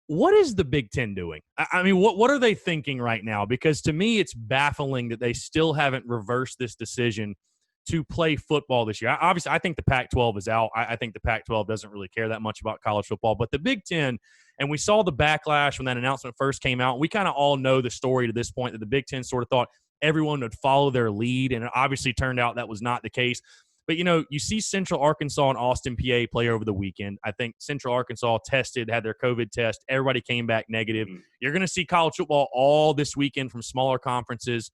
what is the Big Ten doing? I mean, what are they thinking right now? Because to me, it's baffling that they still haven't reversed this decision to play football this year. Obviously, I think the Pac-12 is out. I think the Pac-12 doesn't really care that much about college football. But the Big Ten, and we saw the backlash when that announcement first came out. We kind of all know the story to this point that the Big Ten sort of thought everyone would follow their lead, and it obviously turned out that was not the case. But, you see Central Arkansas and Austin, PA play over the weekend. I think Central Arkansas had their COVID test. Everybody came back negative. Mm. You're going to see college football all this weekend from smaller conferences.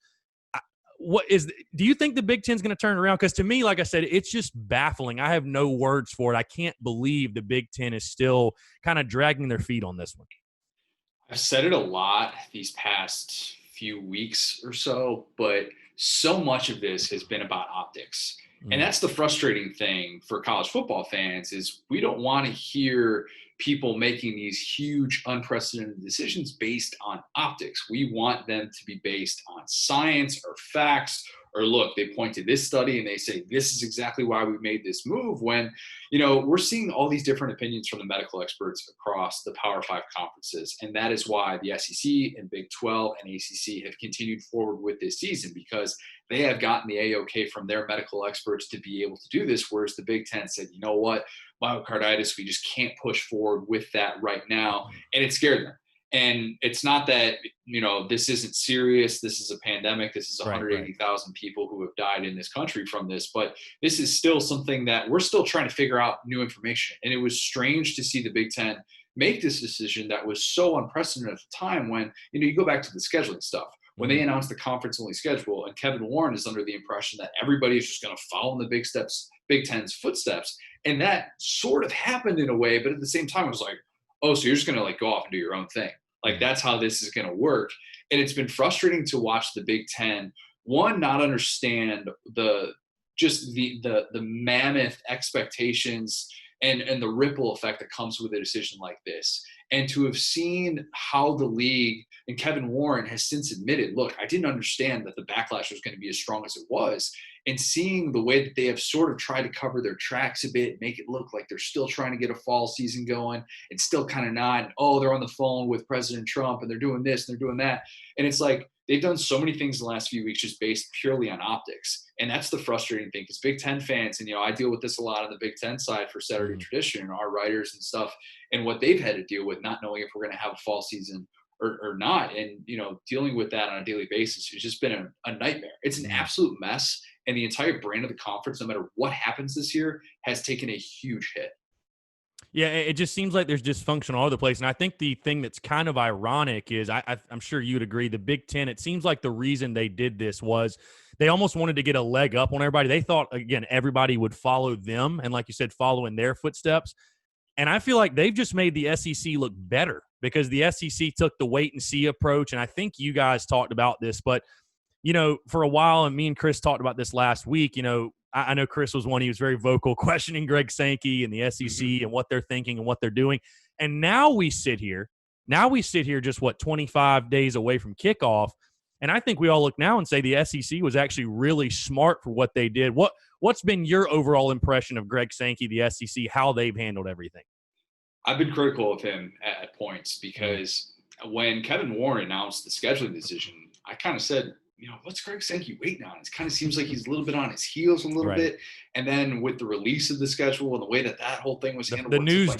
Do you think the Big Ten's going to turn around? Because to me, like I said, it's just baffling. I have no words for it. I can't believe the Big Ten is still kind of dragging their feet on this one. I've said it a lot these past few weeks or so, but so much of this has been about optics. And that's the frustrating thing for college football fans is we don't want to hear people making these huge, unprecedented decisions based on optics. We want them to be based on science or facts, or look, they point to this study and they say, this is exactly why we made this move, when, we're seeing all these different opinions from the medical experts across the Power 5 conferences. And that is why the SEC and Big 12 and ACC have continued forward with this season, because they have gotten the A-OK from their medical experts to be able to do this, whereas the Big Ten said, you know what, myocarditis, we just can't push forward with that right now. And it scared them. And it's not that, this isn't serious. This is a pandemic. This is 180,000 people who have died in this country from this. But this is still something that we're still trying to figure out new information. And it was strange to see the Big Ten make this decision that was so unprecedented at the time when, you go back to the scheduling stuff. When they announced the conference-only schedule, and Kevin Warren is under the impression that everybody is just going to follow in the Big Ten's footsteps. And that sort of happened in a way, but at the same time, it was like, oh, so you're just going to go off and do your own thing. Like, that's how this is going to work. And it's been frustrating to watch the Big Ten, one, not understand the mammoth expectations and the ripple effect that comes with a decision like this. And to have seen how the league, and Kevin Warren has since admitted, look, I didn't understand that the backlash was going to be as strong as it was. And seeing the way that they have sort of tried to cover their tracks a bit, make it look like they're still trying to get a fall season going and still kind of not, they're on the phone with President Trump and they're doing this and they're doing that. And it's like they've done so many things in the last few weeks just based purely on optics. And that's the frustrating thing, because Big Ten fans, and I deal with this a lot on the Big Ten side for Saturday Tradition and our writers and stuff, and what they've had to deal with, not knowing if we're going to have a fall season or not. And, dealing with that on a daily basis has just been a nightmare. It's an absolute mess. And the entire brand of the conference, no matter what happens this year, has taken a huge hit. Yeah, it just seems like there's dysfunction all over the place. And I think the thing that's kind of ironic is, I'm sure you'd agree, the Big Ten, it seems like the reason they did this was they almost wanted to get a leg up on everybody. They thought, again, everybody would follow them and, like you said, follow in their footsteps. And I feel like they've just made the SEC look better because the SEC took the wait-and-see approach. And I think you guys talked about this, but for a while, and me and Chris talked about this last week, I know Chris was one, he was very vocal questioning Greg Sankey and the SEC and what they're thinking and what they're doing. And now we sit here just 25 days away from kickoff. And I think we all look now and say the SEC was actually really smart for what they did. What's been your overall impression of Greg Sankey, the SEC, how they've handled everything? I've been critical of him at points because when Kevin Warren announced the scheduling decision, I kind of said, what's Greg Sankey waiting on? It kind of seems like he's a little bit on his heels a little bit. And then with the release of the schedule and the way that whole thing was handled, the news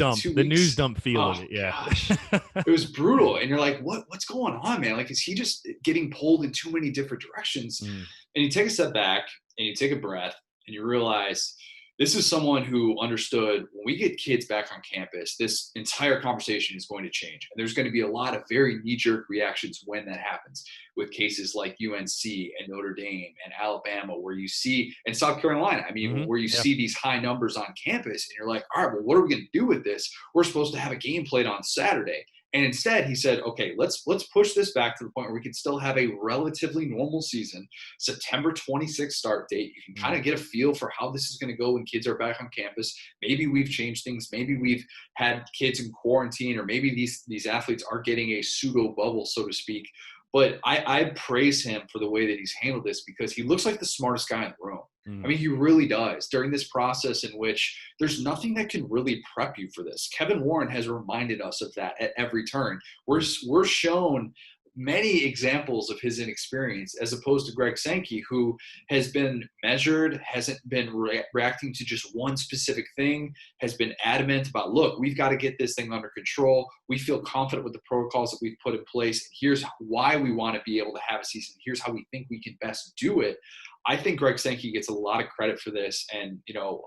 dump feel of it. Yeah. Gosh, it was brutal. And you're like, what's going on, man? Like, is he just getting pulled in too many different directions? And you take a step back and you take a breath and you realize this is someone who understood when we get kids back on campus, this entire conversation is going to change. And there's going to be a lot of very knee-jerk reactions when that happens, with cases like UNC and Notre Dame and Alabama, where you see, and South Carolina, where you see these high numbers on campus and you're like, all right, well, what are we going to do with this? We're supposed to have a game played on Saturday. And instead he said, okay, let's push this back to the point where we can still have a relatively normal season, September 26th start date. You can kind of get a feel for how this is going to go when kids are back on campus. Maybe we've changed things. Maybe we've had kids in quarantine, or maybe these athletes are getting a pseudo bubble, so to speak. But I praise him for the way that he's handled this, because he looks like the smartest guy in the room. I mean, he really does during this process in which there's nothing that can really prep you for this. Kevin Warren has reminded us of that at every turn. We're shown many examples of his inexperience as opposed to Greg Sankey, who has been measured, hasn't been reacting to just one specific thing, has been adamant about, look, we've got to get this thing under control. We feel confident with the protocols that we've put in place. Here's why we want to be able to have a season. Here's how we think we can best do it. I think Greg Sankey gets a lot of credit for this. And,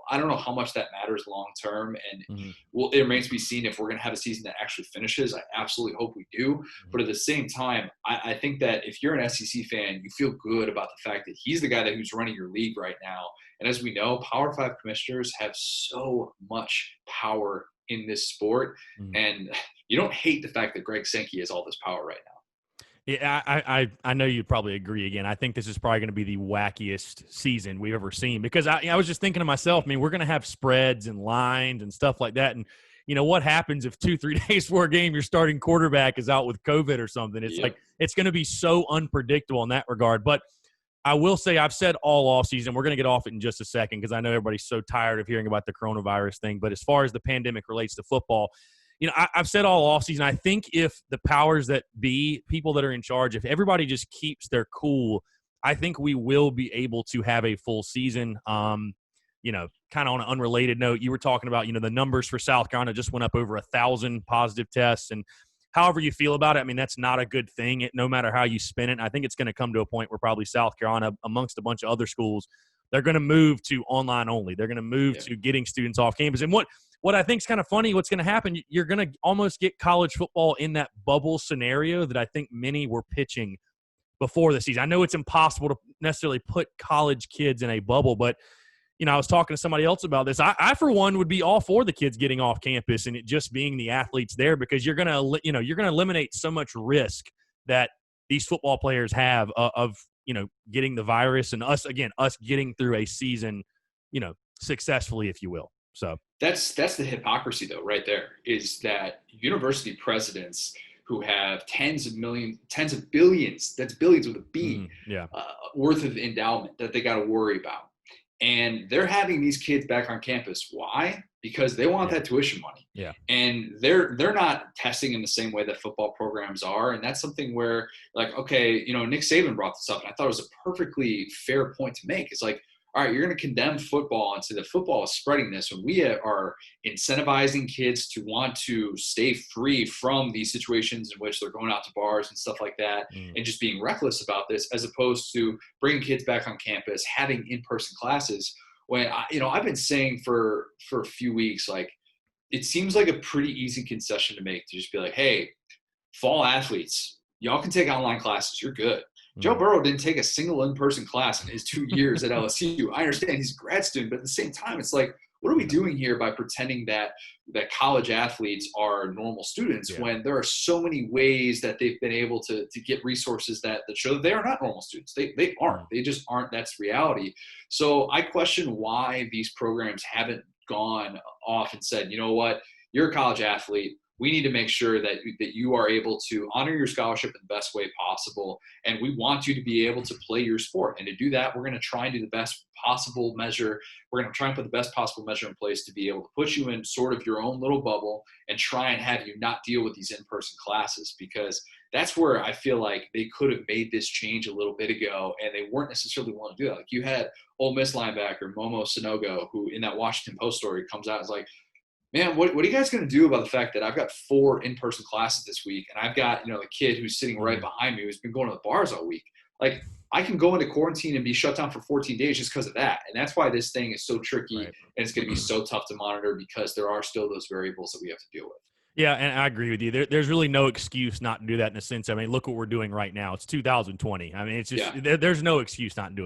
I don't know how much that matters long term. And it remains to be seen if we're going to have a season that actually finishes. I absolutely hope we do. But at the same time, I think that if you're an SEC fan, you feel good about the fact that he's the guy who's running your league right now. And as we know, Power 5 commissioners have so much power in this sport. And you don't hate the fact that Greg Sankey has all this power right now. Yeah, I know you'd probably agree again. I think this is probably going to be the wackiest season we've ever seen because I was just thinking to myself, I mean, we're going to have spreads and lines and stuff like that. And, what happens if 2-3 days before a game your starting quarterback is out with COVID or something? It's like it's going to be so unpredictable in that regard. But I will say I've said all offseason, we're going to get off it in just a second because I know everybody's so tired of hearing about the coronavirus thing. But as far as the pandemic relates to football, I've said all offseason, I think if the powers that be, people that are in charge, if everybody just keeps their cool, I think we will be able to have a full season. Kind of on an unrelated note, you were talking about, the numbers for South Carolina just went up over 1,000 positive tests. And however you feel about it, I mean, that's not a good thing, no matter how you spin it. I think it's going to come to a point where probably South Carolina, amongst a bunch of other schools, they're going to move to online only. They're going to move to getting students off campus. And what I think is kind of funny, what's going to happen, you're going to almost get college football in that bubble scenario that I think many were pitching before the season. I know it's impossible to necessarily put college kids in a bubble, but, I was talking to somebody else about this. I for one, would be all for the kids getting off campus and it just being the athletes there because you're going to eliminate so much risk that these football players have of getting the virus and us getting through a season, successfly, if you will. So that's the hypocrisy though, right there, is that university presidents who have tens of billions, that's billions with a B, worth of endowment that they got to worry about. And they're having these kids back on campus. Why? Because they want that tuition money. Yeah. And they're not testing in the same way that football programs are. And that's something where, like, okay, Nick Saban brought this up, and I thought it was a perfectly fair point to make. It's like, all right, you're going to condemn football and say that football is spreading this when we are incentivizing kids to want to stay free from these situations in which they're going out to bars and stuff like that and just being reckless about this, as opposed to bringing kids back on campus, having in-person classes. When I've been saying for a few weeks, like, it seems like a pretty easy concession to make to just be like, hey, fall athletes, y'all can take online classes. You're good. Joe Burrow didn't take a single in-person class in his 2 years at LSU. I understand he's a grad student, but at the same time, it's like, what are we doing here by pretending that college athletes are normal students when there are so many ways that they've been able to get resources that show that they are not normal students. They aren't. They just aren't. That's reality. So I question why these programs haven't gone off and said, you know what, you're a college athlete. We need to make sure that you are able to honor your scholarship in the best way possible. And we want you to be able to play your sport. And to do that, we're going to try and do the best possible measure. We're going to try and put the best possible measure in place to be able to put you in sort of your own little bubble and try and have you not deal with these in-person classes, because that's where I feel like they could have made this change a little bit ago, and they weren't necessarily willing to do that. Like, you had Ole Miss linebacker Momo Sanogo, who in that Washington Post story comes out and is like, man, what are you guys going to do about the fact that I've got 4 in-person classes this week, and I've got, the kid who's sitting right behind me who's been going to the bars all week? Like, I can go into quarantine and be shut down for 14 days just because of that. And that's why this thing is so tricky, and it's going to be so tough to monitor, because there are still those variables that we have to deal with. Yeah, and I agree with you. There's really no excuse not to do that in a sense. I mean, look what we're doing right now. It's 2020. I mean, it's just there's no excuse not to do it.